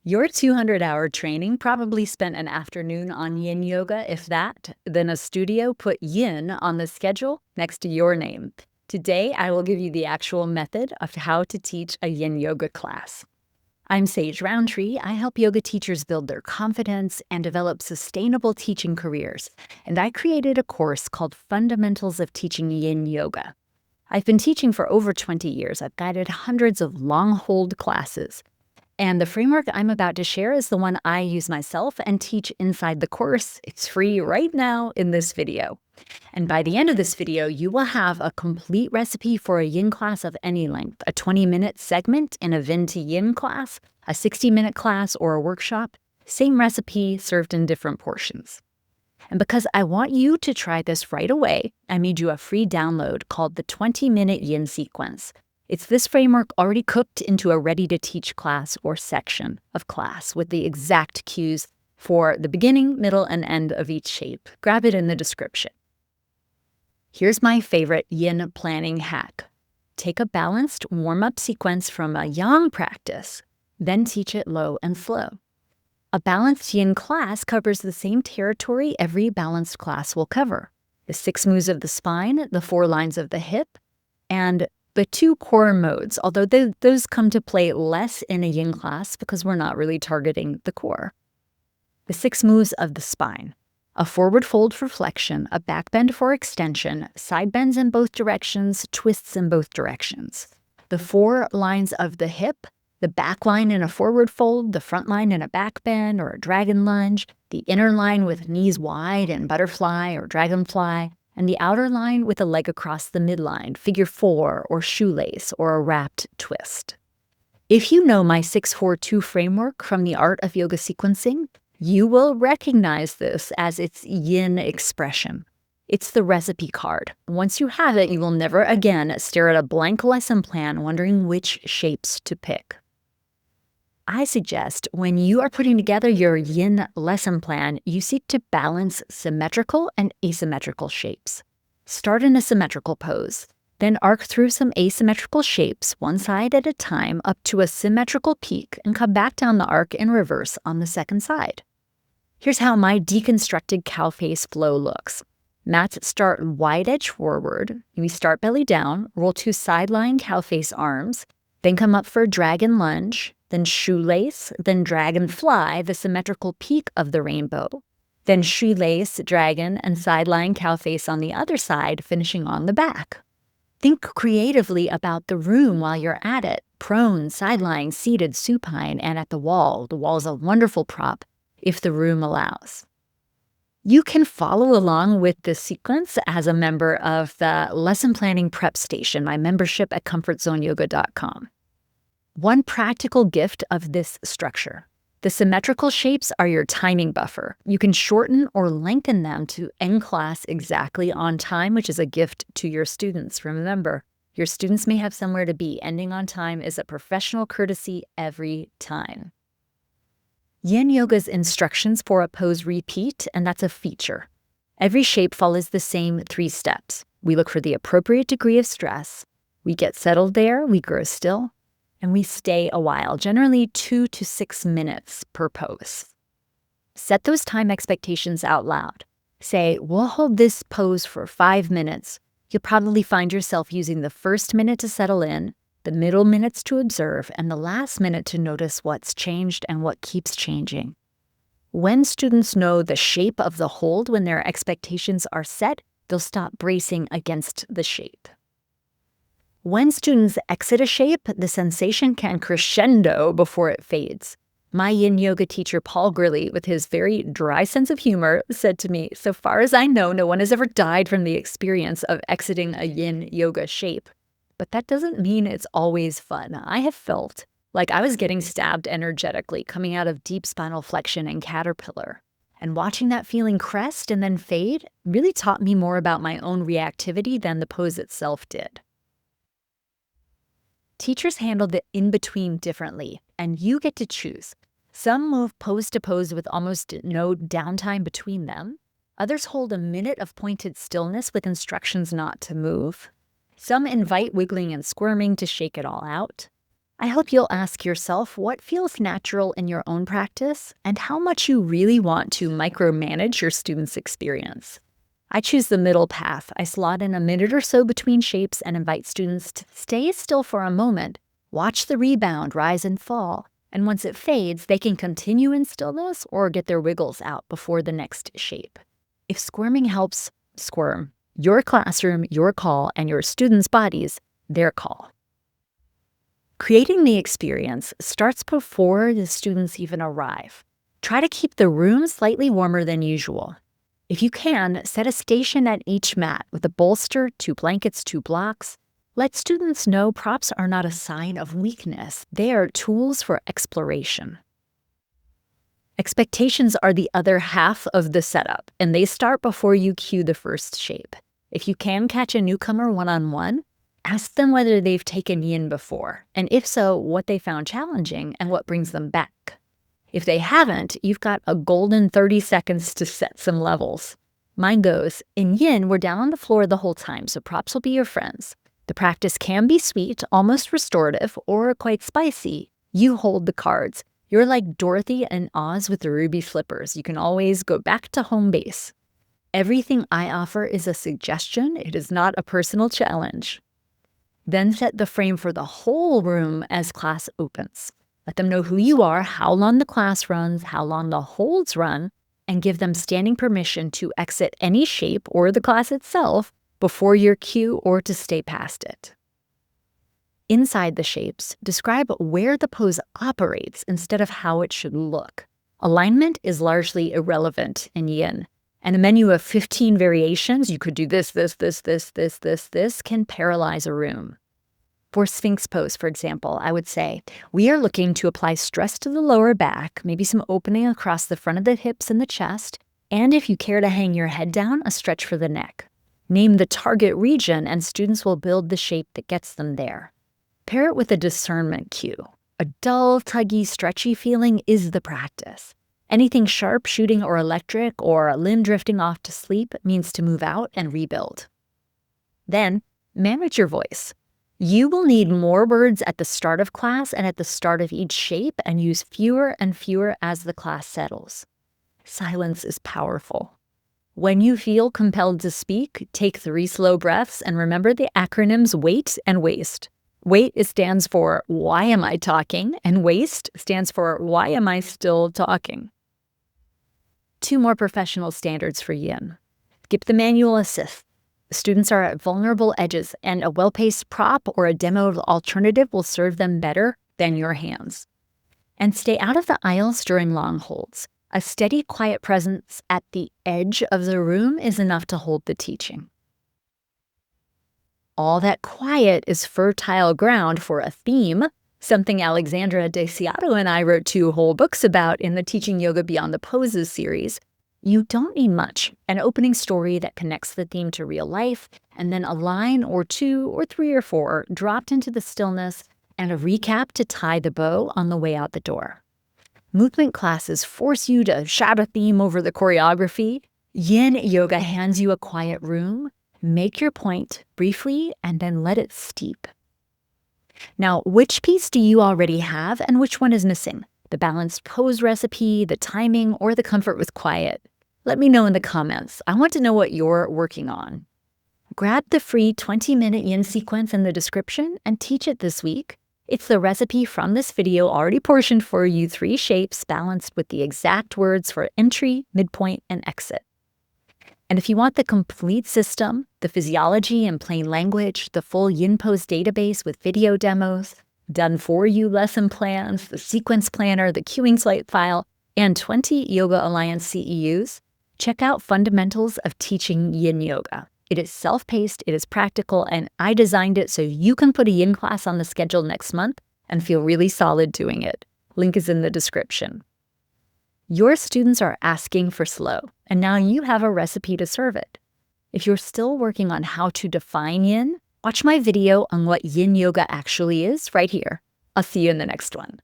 Your 200-hour training probably spent an afternoon on yin yoga, if that, then a studio put yin on the schedule next to your name. Today, I will give you the actual method of how to teach a yin yoga class. I'm Sage Rountree. I help yoga teachers build their confidence and develop sustainable teaching careers. And I created a course called Fundamentals of Teaching Yin Yoga. I've been teaching for over 20 years. I've guided hundreds of long hold classes. And the framework I'm about to share is the one I use myself and teach inside the course. It's free right now in this video. And by the end of this video, you will have a complete recipe for a yin class of any length, a 20-minute segment in a Vin to Yin class, a 60-minute class, or a workshop. Same recipe served in different portions. And because I want you to try this right away, I made you a free download called the 20-minute Yin sequence. It's this framework already cooked into a ready-to-teach class or section of class with the exact cues for the beginning, middle, and end of each shape. Grab it in the description. Here's my favorite yin planning hack. Take a balanced warm-up sequence from a yang practice, then teach it low and slow. A balanced yin class covers the same territory every balanced class will cover: the 6 moves of the spine, the 4 lines of the hip, and the 2 core modes, although those come to play less in a yin class because we're not really targeting the core. The 6 moves of the spine: a forward fold for flexion, a back bend for extension, side bends in both directions, twists in both directions. The 4 lines of the hip: the back line in a forward fold, the front line in a back bend or a dragon lunge, the inner line with knees wide and butterfly or dragonfly, and the outer line with a leg across the midline, figure 4 or shoelace or a wrapped twist. If you know my 6-4-2 framework from the Art of Yoga Sequencing, you will recognize this as its yin expression. It's the recipe card. Once you have it, you will never again stare at a blank lesson plan wondering which shapes to pick. I suggest when you are putting together your yin lesson plan, you seek to balance symmetrical and asymmetrical shapes. Start in a symmetrical pose, then arc through some asymmetrical shapes, one side at a time, up to a symmetrical peak, and come back down the arc in reverse on the second side. Here's how my deconstructed cow face flow looks. Mats start wide edge forward. We start belly down, roll to sideline cow face arms, then come up for a dragon lunge, then shoelace, then dragonfly, the symmetrical peak of the rainbow, then shoelace, dragon, and sideline cow face on the other side, finishing on the back. Think creatively about the room while you're at it: prone, sideline, seated, supine, and at the wall. The wall is a wonderful prop if the room allows. You can follow along with this sequence as a member of the Lesson Planning Prep Station, my membership at comfortzoneyoga.com. One practical gift of this structure: the symmetrical shapes are your timing buffer. You can shorten or lengthen them to end class exactly on time, which is a gift to your students. Remember, your students may have somewhere to be. Ending on time is a professional courtesy every time. Yin Yoga's instructions for a pose repeat, and that's a feature. Every shape follows the same 3 steps. We look for the appropriate degree of stress. We get settled there, we grow still, and we stay a while, generally 2 to 6 minutes per pose. Set those time expectations out loud. Say, we'll hold this pose for 5 minutes. You'll probably find yourself using the first minute to settle in, the middle minutes to observe, and the last minute to notice what's changed and what keeps changing. When students know the shape of the hold when their expectations are set, they'll stop bracing against the shape. When students exit a shape, the sensation can crescendo before it fades. My yin yoga teacher, Paul Gurley, with his very dry sense of humor, said to me, "So far as I know, no one has ever died from the experience of exiting a yin yoga shape. But that doesn't mean it's always fun." I have felt like I was getting stabbed energetically coming out of deep spinal flexion and caterpillar. And watching that feeling crest and then fade really taught me more about my own reactivity than the pose itself did. Teachers handle the in-between differently, and you get to choose. Some move pose to pose with almost no downtime between them. Others hold a minute of pointed stillness with instructions not to move. Some invite wiggling and squirming to shake it all out. I hope you'll ask yourself what feels natural in your own practice and how much you really want to micromanage your students' experience. I choose the middle path. I slot in a minute or so between shapes and invite students to stay still for a moment, watch the rebound rise and fall, and once it fades, they can continue in stillness or get their wiggles out before the next shape. If squirming helps, squirm. Your classroom, your call, and your students' bodies, their call. Creating the experience starts before the students even arrive. Try to keep the room slightly warmer than usual. If you can, set a station at each mat with a bolster, 2 blankets, 2 blocks. Let students know props are not a sign of weakness. They are tools for exploration. Expectations are the other half of the setup, and they start before you cue the first shape. If you can catch a newcomer one-on-one, ask them whether they've taken yin before, and if so, what they found challenging and what brings them back. If they haven't, you've got a golden 30 seconds to set some levels. Mine goes, in yin, we're down on the floor the whole time, so props will be your friends. The practice can be sweet, almost restorative, or quite spicy. You hold the cards. You're like Dorothy and Oz with the ruby slippers. You can always go back to home base. Everything I offer is a suggestion. It is not a personal challenge. Then set the frame for the whole room as class opens. Let them know who you are, how long the class runs, how long the holds run, and give them standing permission to exit any shape or the class itself before your cue or to stay past it. Inside the shapes, describe where the pose operates instead of how it should look. Alignment is largely irrelevant in yin, and a menu of 15 variations, you could do this, can paralyze a room. For Sphinx pose, for example, I would say, we are looking to apply stress to the lower back, maybe some opening across the front of the hips and the chest, and if you care to hang your head down, a stretch for the neck. Name the target region and students will build the shape that gets them there. Pair it with a discernment cue. A dull, tuggy, stretchy feeling is the practice. Anything sharp, shooting, or electric, or a limb drifting off to sleep means to move out and rebuild. Then, manage your voice. You will need more words at the start of class and at the start of each shape, and use fewer and fewer as the class settles. Silence is powerful. When you feel compelled to speak, take 3 slow breaths and remember the acronyms WAIT and WASTE. WAIT stands for why am I talking, and WASTE stands for why am I still talking. 2 more professional standards for yin. Skip the manual assist. Students are at vulnerable edges, and a well-paced prop or a demo alternative will serve them better than your hands. And stay out of the aisles during long holds. A steady, quiet presence at the edge of the room is enough to hold the teaching. All that quiet is fertile ground for a theme, something Alexandra Desiato and I wrote 2 whole books about in the Teaching Yoga Beyond the Poses series. You don't need much. An opening story that connects the theme to real life, and then a line or 2 or 3 or 4 dropped into the stillness, and a recap to tie the bow on the way out the door. Movement classes force you to shout a theme over the choreography. Yin yoga hands you a quiet room. Make your point briefly and then let it steep. Now, which piece do you already have and which one is missing? The balanced pose recipe, the timing, or the comfort with quiet? Let me know in the comments. I want to know what you're working on. Grab the free 20-minute yin sequence in the description and teach it this week. It's the recipe from this video already portioned for you, 3 shapes balanced with the exact words for entry, midpoint, and exit. And if you want the complete system, the physiology in plain language, the full yin pose database with video demos, done for you lesson plans, the sequence planner, the cueing slate file, and 20 Yoga Alliance CEUs, check out Fundamentals of Teaching Yin Yoga. It is self-paced, it is practical, and I designed it so you can put a yin class on the schedule next month and feel really solid doing it. Link is in the description. Your students are asking for slow, and now you have a recipe to serve it. If you're still working on how to define yin, watch my video on what yin yoga actually is right here. I'll see you in the next one.